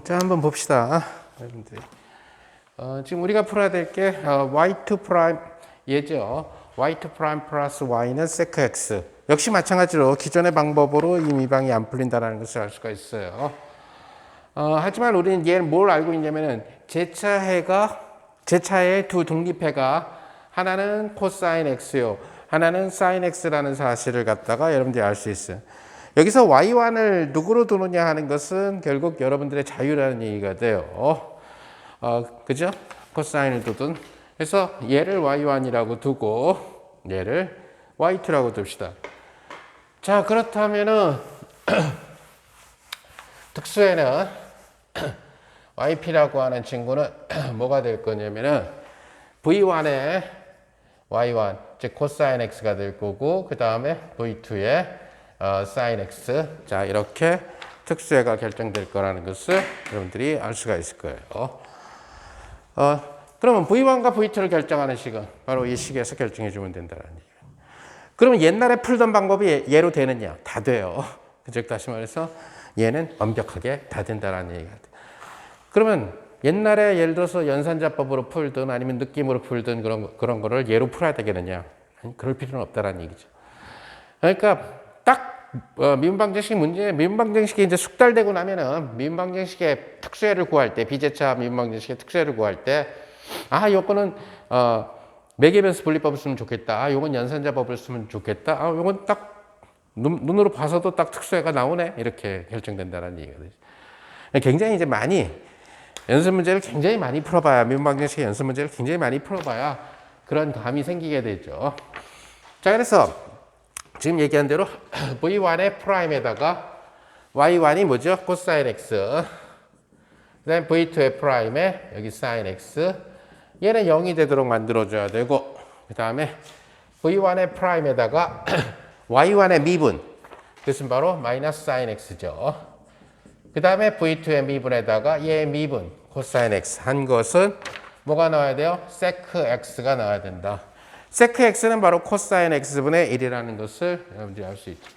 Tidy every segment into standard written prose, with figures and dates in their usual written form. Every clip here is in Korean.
자, 한번 봅시다. 여러분들이. 지금 우리가 풀어야 될 게, y2 프라임 얘죠. y2 프라임 플러스 y는 sec x. 역시 마찬가지로 기존의 방법으로 이 미방이 안 풀린다는 것을 알 수가 있어요. 하지만 우리는 얘를 뭘 알고 있냐면은, 제차의 두 독립해가 하나는 코사인 x요. 하나는 사인 x라는 사실을 갖다가 여러분들이 알 수 있어요. 여기서 y1을 누구로 두느냐 하는 것은 결국 여러분들의 자유라는 얘기가 돼요. 그죠? 코사인을 두든. 그래서 얘를 y1이라고 두고 얘를 y2라고 둡시다. 자, 그렇다면은 특수에는 yp라고 하는 친구는 뭐가 될 거냐면은 v1의 y1, 즉 코사인 x가 될 거고, 그 다음에 v2의 sin x. 자, 이렇게 특수해가 결정될 거라는 것을 여러분들이 알 수가 있을 거예요. 그러면 v1과 v2를 결정하는 식은 바로 이 식에서 결정해 주면 된다는 얘기예요. 그러면 옛날에 풀던 방법이 얘로 되느냐? 다 돼요. 즉 다시 말해서 얘는 완벽하게 다 된다는 얘기가 돼요. 그러면 옛날에 예를 들어서 연산자법으로 풀든 아니면 느낌으로 풀든 그런 거를 얘로 풀어야 되겠느냐? 아니, 그럴 필요는 없다는 얘기죠. 그러니까 딱 미분방정식 문제, 미분방정식이 이제 숙달되고 나면은 미분방정식의 특수해를 구할 때, 비제차 미분방정식의 특수해를 구할 때, 요거는 매개변수 분리법을 쓰면 좋겠다. 요건 연산자법을 쓰면 좋겠다. 요건 딱 눈으로 봐서도 딱 특수해가 나오네. 이렇게 결정된다는 얘기가 되죠. 굉장히 이제 많이 연습 문제를 굉장히 많이 풀어봐야, 미분방정식의 연습 문제를 굉장히 많이 풀어봐야 그런 감이 생기게 되죠. 자, 그래서 지금 얘기한 대로 v1의 프라임에다가 y1이 뭐죠? 코사인 x. 그 다음에 v2의 프라임에 여기 사인 x. 얘는 0이 되도록 만들어줘야 되고, 그 다음에 v1의 프라임에다가 y1의 미분. 그것은 바로 마이너스 사인 x죠. 그 다음에 v2의 미분에다가 얘의 미분, 코사인 x 한 것은 뭐가 나와야 돼요? sec x가 나와야 된다. sec x는 바로 코사인 x분의 1이라는 것을 여러분들이 알 수 있죠.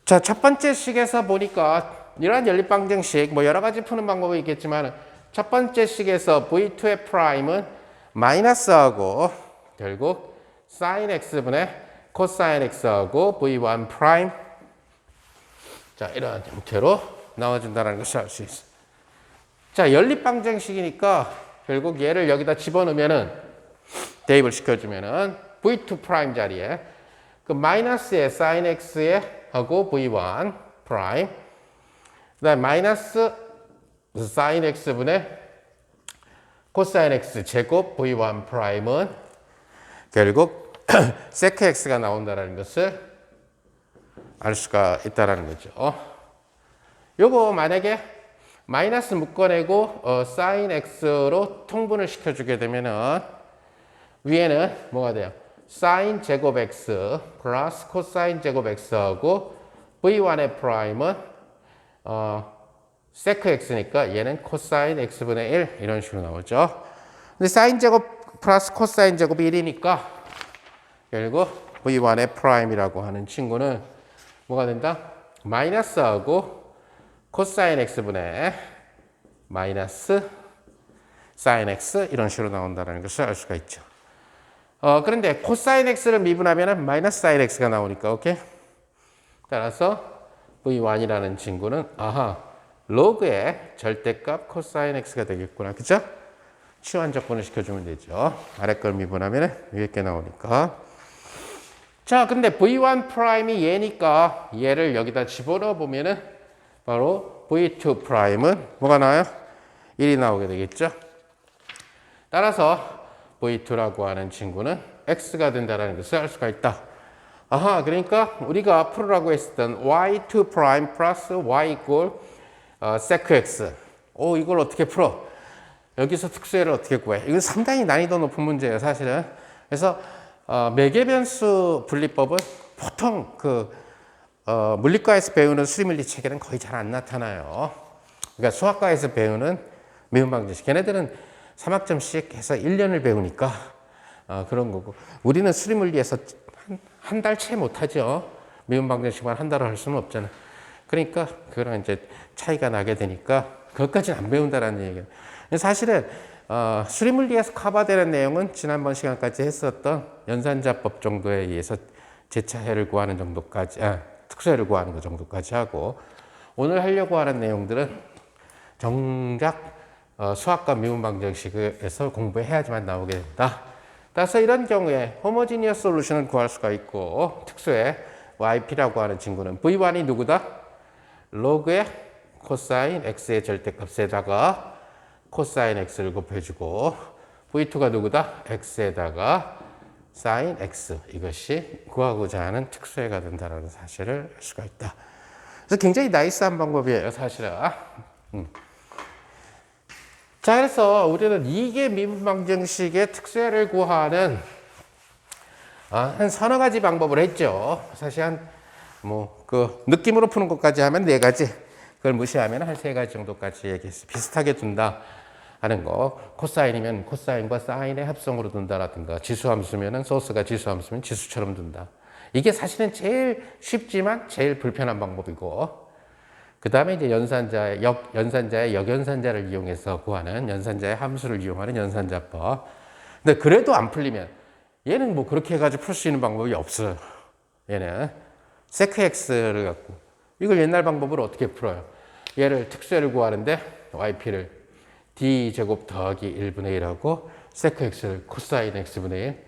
자, 첫 번째 식에서 보니까 이러한 연립방정식, 뭐 여러 가지 푸는 방법이 있겠지만 첫 번째 식에서 v2의 프라임은 마이너스하고 결국 sin x분의 코사인 x하고 v1 프라임, 자, 이러한 형태로 나와준다는 것을 알 수 있어요. 자, 연립방정식이니까 결국 얘를 여기다 집어넣으면은 대입을 시켜주면은 v2 프라임 자리에 그 마이너스의 sin x에 하고 v1 프라임, 그 다음에 마이너스 sin x분의 코사인 x 제곱 v1 프라임은 결국 sec x가 나온다는 것을 알 수가 있다는 거죠. 요거 만약에 마이너스 묶어내고 sin x로 통분을 시켜주게 되면은 위에는 뭐가 돼요? sin 제곱 x 플러스 코사인 제곱 x하고 v1의 프라임은 sec x니까 얘는 코사인 x분의 1 이런 식으로 나오죠. 근데 sin 제곱 플러스 코사인 제곱이 1이니까 결국 v1의 프라임이라고 하는 친구는 뭐가 된다? 마이너스하고 코사인 x분의 마이너스 sin x 이런 식으로 나온다는 것을 알 수가 있죠. 그런데 코사인 x를 미분하면 마이너스 sin x가 나오니까, 오케이? 따라서 v1이라는 친구는, 로그의 절대값 코사인 x가 되겠구나. 그죠? 치환 적분을 시켜주면 되죠. 아래 걸 미분하면 위에 게 나오니까. 자, 근데 v1 프라임이 얘니까 얘를 여기다 집어넣어 보면은 바로 v2 프라임은 뭐가 나와요? 1이 나오게 되겠죠? 따라서 v2라고 하는 친구는 x가 된다는 것을 알 수가 있다. 그러니까 우리가 풀으라고 했었던 y2 프라임 플러스 y 이꼴 sec x. 이걸 어떻게 풀어? 여기서 특수해를 어떻게 구해? 이건 상당히 난이도 높은 문제예요, 사실은. 그래서 매개변수 분리법은 보통 물리과에서 배우는 수리물리 체계는 거의 잘 안 나타나요. 그러니까 수학과에서 배우는 미분방정식. 걔네들은 3학점씩 해서 1년을 배우니까 그런 거고, 우리는 수리물리에서 한 달 채 못하죠. 미분방정식만 한 달을 할 수는 없잖아. 그러니까 그런 이제 차이가 나게 되니까 그것까지는 안 배운다라는 얘기예요. 사실은 수리물리에서 커버되는 내용은 지난번 시간까지 했었던 연산자법 정도에 의해서 재차해를 구하는 정도까지, 특수해를 구하는 것 정도까지 하고, 오늘 하려고 하는 내용들은 정작 수학과 미분방정식에서 공부해야지만 나오게 된다. 따라서 이런 경우에 호모지니어스 솔루션을 구할 수가 있고, 특수해 yp라고 하는 친구는 v1이 누구다? 로그의 코사인 x의 절대값에다가 코사인 x를 곱해주고, v2가 누구다? x에다가 사인 x, 이것이 구하고자 하는 특수해가 된다는 사실을 알 수가 있다. 그래서 굉장히 나이스한 방법이에요, 사실은. 자, 그래서 우리는 이계 미분방정식의 특수해를 구하는 한 서너 가지 방법을 했죠. 사실 그 느낌으로 푸는 것까지 하면 네 가지, 그걸 무시하면 한 세 가지 정도까지 얘기했어요. 비슷하게 둔다 하는 거, 코사인이면 코사인과 사인의 합성으로 둔다라든가, 지수함수면은 소스가 지수함수면 지수처럼 둔다. 이게 사실은 제일 쉽지만 제일 불편한 방법이고, 그 다음에 이제 연산자의 역연산자를 이용해서 구하는 연산자의 함수를 이용하는 연산자법. 근데 그래도 안 풀리면 얘는 뭐 그렇게 해가지고 풀 수 있는 방법이 없어요. 얘는 세크 x를 갖고 이걸 옛날 방법으로 어떻게 풀어요? 얘를 특수해를 구하는데 yp를 d제곱 더하기 1분의 1하고 세크 x를 코사인 x분의 1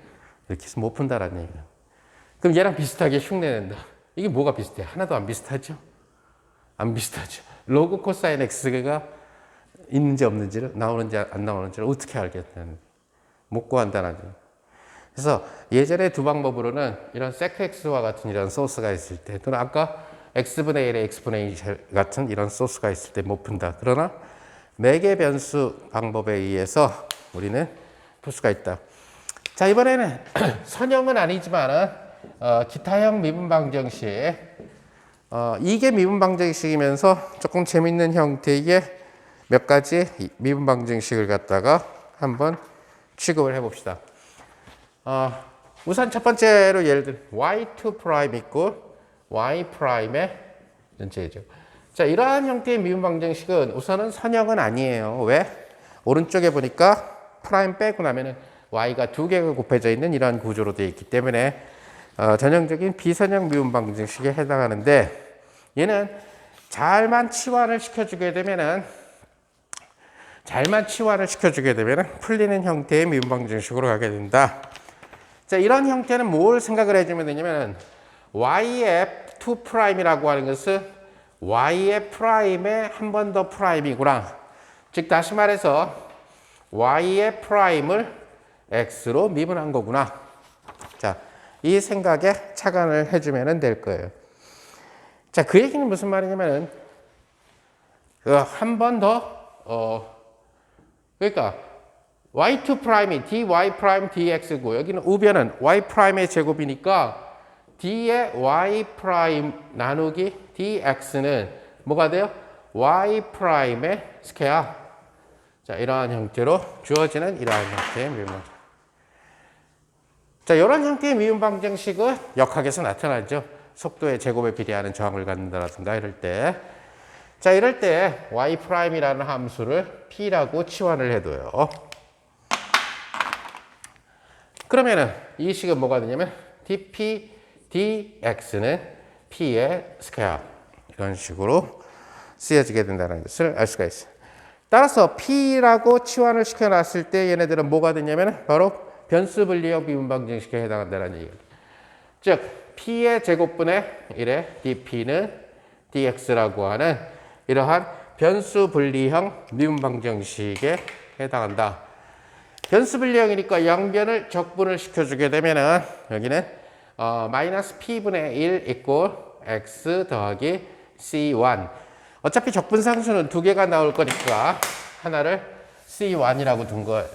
이렇게 해서 못 푼다라는 얘기예요. 그럼 얘랑 비슷하게 흉내낸다. 이게 뭐가 비슷해? 하나도 안 비슷하죠? 안 비슷하죠. 로그 코사인 x가 있는지 없는지를, 나오는지 안 나오는지를 어떻게 알겠다는, 못 구한다는 얘기예요. 그래서 예전에 두 방법으로는 이런 세크 x와 같은 이런 소스가 있을 때, 또는 아까 x분의 1에 x분의 1 같은 이런 소스가 있을 때 못 푼다. 그러나 매개 변수 방법에 의해서 우리는 풀 수가 있다. 자, 이번에는 선형은 아니지만 기타형 미분방정식, 이게 미분방정식이면서 조금 재밌는 형태의 몇 가지 미분방정식을 갖다가 한번 취급을 해봅시다. 우선 첫 번째로 예를 들어 y2' 있고 y'의 전체죠. 자, 이러한 형태의 미분방정식은 우선은 선형은 아니에요. 왜? 오른쪽에 보니까 프라임 빼고 나면은 y가 두 개가 곱해져 있는 이러한 구조로 되어 있기 때문에 전형적인 비선형 미분방정식에 해당하는데, 얘는 잘만 치환을 시켜주게 되면은 풀리는 형태의 미분방정식으로 가게 된다. 자, 이런 형태는 뭘 생각을 해주면 되냐면, y의 2'이라고 하는 것은 y의 프라임에 한 번 더 프라임이구나. 즉, 다시 말해서 y의 프라임을 x로 미분한 거구나. 자, 이 생각에 착안을 해주면 될 거예요. 자, 그 얘기는 무슨 말이냐면은, 한 번 더, 그러니까, y2'이 dy' dx고, 여기는 우변은 y'의 제곱이니까, d의 y' 나누기 dx는 뭐가 돼요? y'의 스퀘어. 자, 이러한 형태로 주어지는 이러한 형태의 미분방정식. 자, 이런 형태의 미분방정식은 역학에서 나타나죠. 속도의 제곱에 비례하는 저항을 갖는다든가 이럴 때. 자, 이럴 때 y'이라는 함수를 p라고 치환을 해둬요. 그러면은 이 식은 뭐가 되냐면 dp dx는 p의 스퀘어, 이런 식으로 쓰여지게 된다는 것을 알 수가 있어요. 따라서 p라고 치환을 시켜놨을 때 얘네들은 뭐가 되냐면 바로 변수 분리형 미분방정식에 해당한다는 얘기예요. 즉 p의 제곱분의 1의 dp는 dx라고 하는 이러한 변수 분리형 미분방정식에 해당한다. 변수 분리형이니까 양변을 적분을 시켜주게 되면은 여기는 마이너스 p분의 1 이꼴 x 더하기 c1. 어차피 적분상수는 두 개가 나올 거니까 하나를 c1이라고 둔 거예요.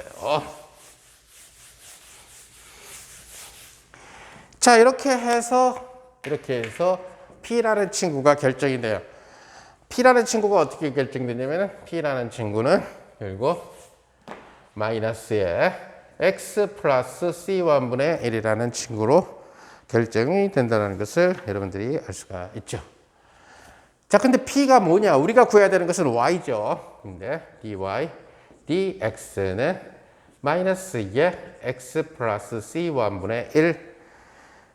자, 이렇게 해서 P라는 친구가 결정이 돼요. P라는 친구가 어떻게 결정되냐면, P라는 친구는 결국 마이너스에 X 플러스 C1분의 1이라는 친구로 결정이 된다는 것을 여러분들이 알 수가 있죠. 자, 근데 P가 뭐냐? 우리가 구해야 되는 것은 Y죠. 근데 dy, dx는 마이너스 2의 x 플러스 c1분의 1.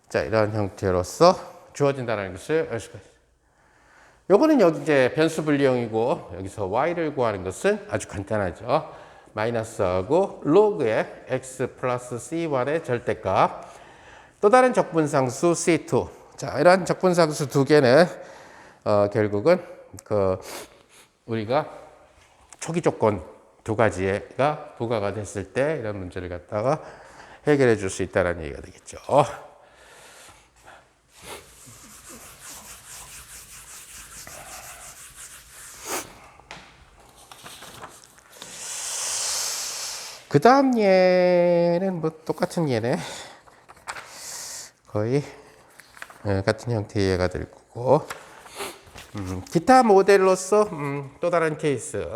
자, 이런 형태로서 주어진다는 것을 알 수가 있어요. 요거는 여기 이제 변수 분리형이고, 여기서 y를 구하는 것은 아주 간단하죠. 마이너스하고 로그의 x 플러스 c1의 절대값. 또 다른 적분상수 c2. 자, 이런 적분상수 두 개는 결국은 우리가 초기 조건 두 가지가 부과가 됐을 때 이런 문제를 갖다가 해결해 줄 수 있다는 얘기가 되겠죠. 그 다음 예는 뭐 똑같은 예네. 거의 같은 형태의 예가 될 거고. 기타 모델로서 또 다른 케이스.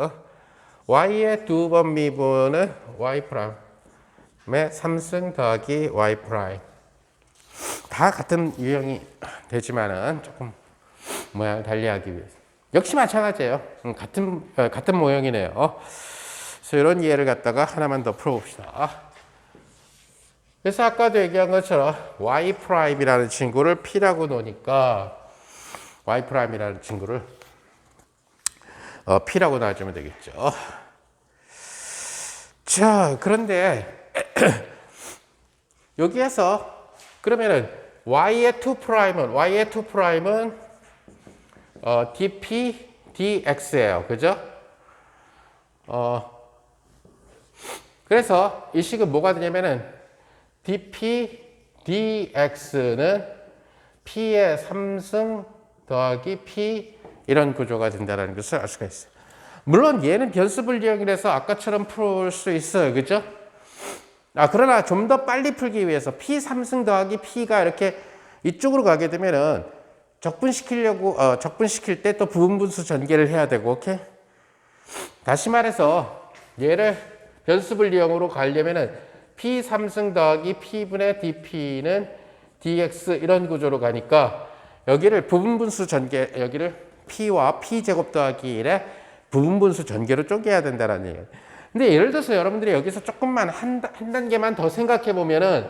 y의 두 번 미분은 y 프라임의 3승 더하기 y 프라임. 다 같은 유형이 되지만은 조금 모양을 달리하기 위해서. 역시 마찬가지예요. 같은 모형이네요. 그래서 이런 예를 갖다가 하나만 더 풀어봅시다. 그래서 아까도 얘기한 것처럼 y 프라임이라는 친구를 p라고 놓으니까 y 프라임이라는 친구를 p라고 놔주면 되겠죠. 자, 그런데 여기에서 그러면은 y의 2 프라임은 dp dx예요. 그죠? 그래서 이 식은 뭐가 되냐면은 dp dx는 p의 3승 더하기 p 이런 구조가 된다는 것을 알 수가 있어요. 물론 얘는 변수 분리형이라서 아까처럼 풀 수 있어요. 그죠? 그러나 좀 더 빨리 풀기 위해서 p 3승 더하기 p가 이렇게 이쪽으로 가게 되면은 적분시킬 때 또 부분분수 전개를 해야 되고, 오케이? 다시 말해서 얘를 변수 분리형으로 가려면은 p 3승 더하기 p분의 dp는 dx 이런 구조로 가니까 여기를 부분분수 전개, 여기를 p와 p제곱 더하기 1에 부분분수 전개로 쪼개야 된다는 얘기예요. 근데 예를 들어서 여러분들이 여기서 조금만 한 단계만 더 생각해 보면은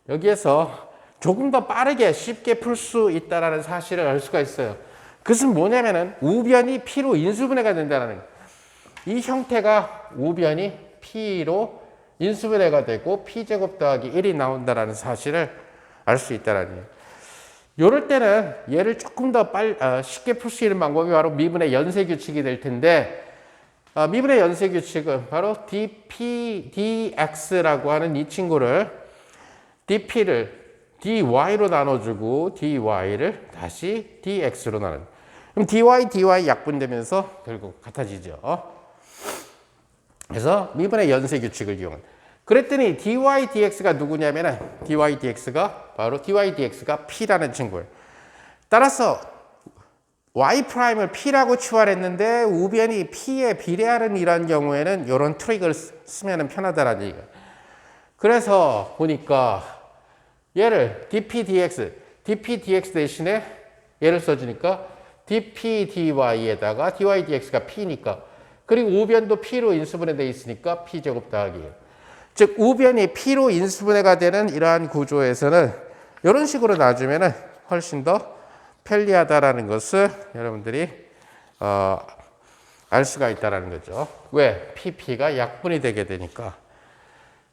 여기에서 조금 더 빠르게 쉽게 풀 수 있다는 사실을 알 수가 있어요. 그것은 뭐냐면은 우변이 p로 인수분해가 된다는 거예요. 이 형태가 우변이 p로 인수분해가 되고 p제곱 더하기 1이 나온다는 사실을 알 수 있다는 거예요. 이럴 때는 얘를 조금 더 쉽게 풀 수 있는 방법이 바로 미분의 연쇄 규칙이 될 텐데, 미분의 연쇄 규칙은 바로 dp dx라고 하는 이 친구를 dp를 dy로 나눠주고 dy를 다시 dx로 나눠. 그럼 dy 약분되면서 결국 같아지죠. 그래서 미분의 연쇄 규칙을 이용한. 그랬더니 dy dx가 누구냐면은 dy dx가 p라는 친구예요. 따라서 y 프라임을 p라고 치환했는데 우변이 p에 비례하는 이런 경우에는 이런 트릭을 쓰면 편하다라는 얘기예요. 그래서 보니까 얘를 dp dx 대신에 얘를 써주니까 dp dy에다가 dy dx가 p니까, 그리고 우변도 p로 인수분해되어 있으니까 p제곱 더하기. 즉 우변이 p로 인수분해가 되는 이러한 구조에서는 이런 식으로 놔주면 훨씬 더 편리하다라는 것을 여러분들이 알 수가 있다는 거죠. 왜? pp가 약분이 되게 되니까.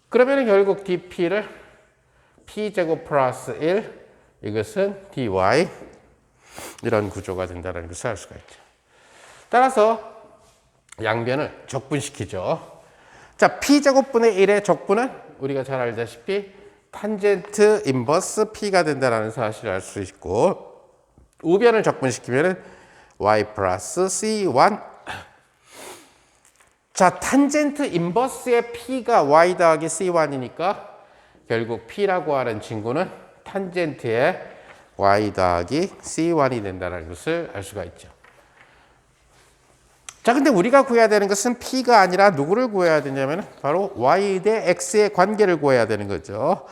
그러면 결국 dp를 p제곱 플러스 1, 이것은 dy, 이런 구조가 된다는 것을 알 수가 있죠. 따라서 양변을 적분시키죠. 자, p제곱분의 1의 적분은 우리가 잘 알다시피 탄젠트 인버스 p가 된다는 사실을 알 수 있고, 우변을 적분시키면 y 플러스 c1. 자, 탄젠트 인버스의 p가 y 더하기 c1이니까 결국 p라고 하는 친구는 탄젠트의 y 더하기 c1이 된다는 것을 알 수가 있죠. 자, 근데 우리가 구해야 되는 것은 p가 아니라 누구를 구해야 되냐면 바로 y 대 x의 관계를 구해야 되는 거죠.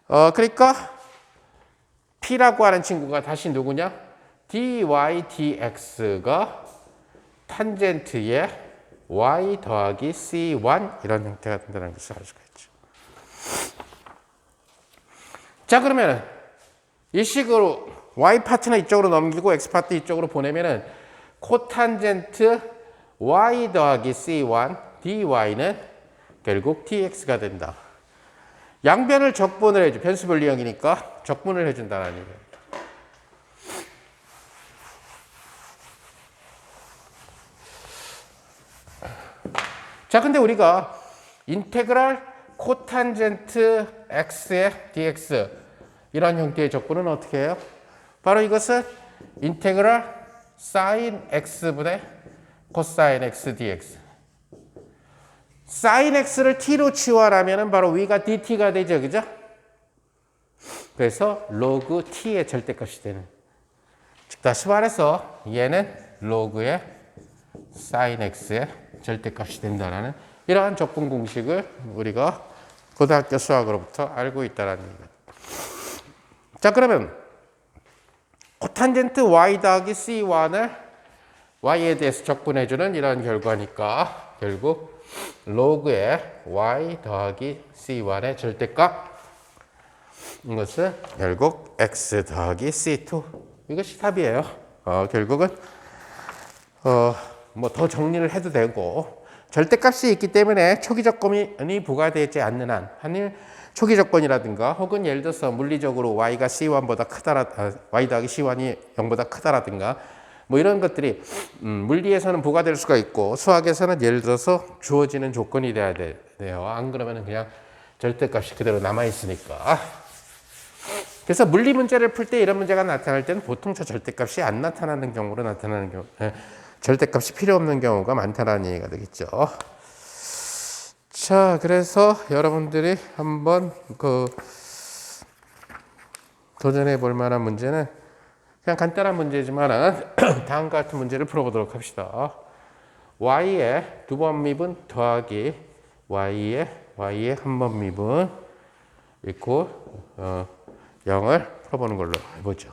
그러니까 p라고 하는 친구가 다시 누구냐? dy dx가 탄젠트의 y 더하기 c1 이런 형태가 된다는 것을 알 수가 있죠. 자, 그러면 이 식으로 y 파트는 이쪽으로 넘기고 x 파트 이쪽으로 보내면은 코탄젠트 y 더하기 c1 dy는 결국 dx가 된다. 양변을 적분을 해줘. 변수 분리형이니까 적분을 해준다는 얘기예요. 자, 근데 우리가 인테그랄 코탄젠트 x의 dx 이런 형태의 적분은 어떻게 해요? 바로 이것은 인테그랄 sin x분의 코사인 x dx. sin x를 t로 치환하면 바로 위가 dt가 되죠, 그죠? 그래서 로그 t의 절대값이 되는. 즉 다시 말해서 얘는 로그의 sin x의 절대값이 된다는 이러한 적분 공식을 우리가 고등학교 수학으로부터 알고 있다는 얘기입니다. 자, 그러면 코탄젠트 y 더하기 c1을 y에 대해서 적분해주는 이런 결과니까 결국 로그의 y 더하기 c1의 절대값 이것은 결국 x 더하기 c2 이것이 답이에요. 결국은 뭐 더 정리를 해도 되고 절대값이 있기 때문에 초기 조건이 부과되지 않는 한 초기 조건이라든가 혹은 예를 들어서 물리적으로 y가 c1보다 크다라 y 더하기 c1이 0보다 크다라든가 뭐 이런 것들이 물리에서는 부과될 수가 있고 수학에서는 예를 들어서 주어지는 조건이 돼야 돼요. 안 그러면 그냥 절대값이 그대로 남아 있으니까. 그래서 물리 문제를 풀 때 이런 문제가 나타날 때는 보통 저 절대값이 안 나타나는 경우로 나타나는 경우, 절대값이 필요 없는 경우가 많다는 얘기가 되겠죠. 자, 그래서 여러분들이 한번 도전해 볼 만한 문제는 그냥 간단한 문제지만 다음과 같은 문제를 풀어보도록 합시다. y의 두 번 미분 더하기 y의 한 번 미분 이퀄 0을 풀어보는 걸로 해보죠.